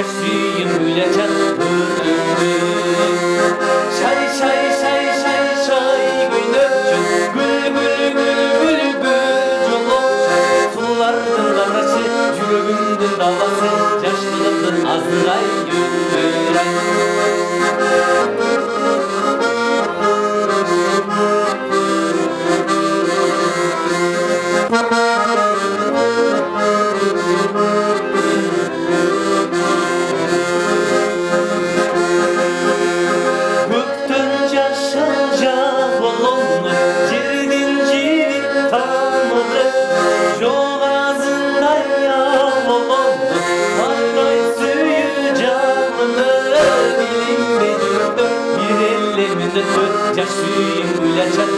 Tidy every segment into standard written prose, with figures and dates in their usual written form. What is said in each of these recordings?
жаш сүйім гүләчән шай шай шай шай шай көйнөкчөн гүл гүл гүл гүл гүл жолокчун сулардын карасы жүрөгүмдүн даласы жаштыгымдын азырай күндүрай жаш сүйім гүләчән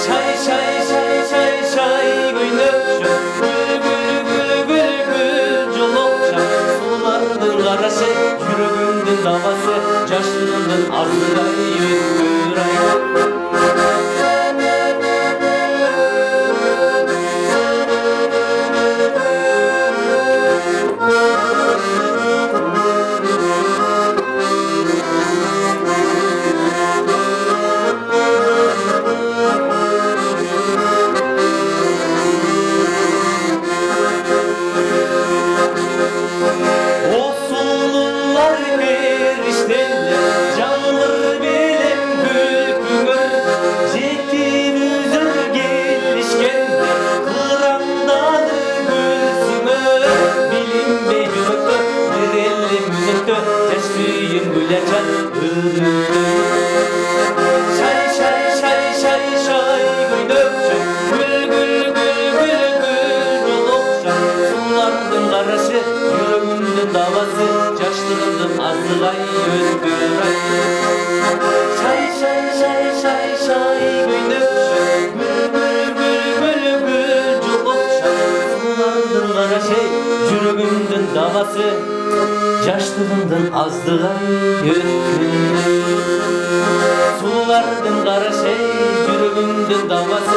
шай шай шай шай шай көйнөкчөн гүл гүл гүл гүл гүл жолокчан сулардын карасы жүрөгүмдүн давасы жаштыгымдын азырай өткүрай şay şay şay şay şay көйнөкчөн гүл гүл гүл гүл гүл жолокчан сулардын карасы жүрөгүмдүн давасы жаштыгымдын азырай өткүрай шай шай шай шай шай көйнөкчөн гүл гүл гүл гүл гүл жолокчан сулардын карасы жүрөгүмдүн давасы жаштыгымдын аздыгай өткүрай сулардын карасы жүрөгүмдүн давасы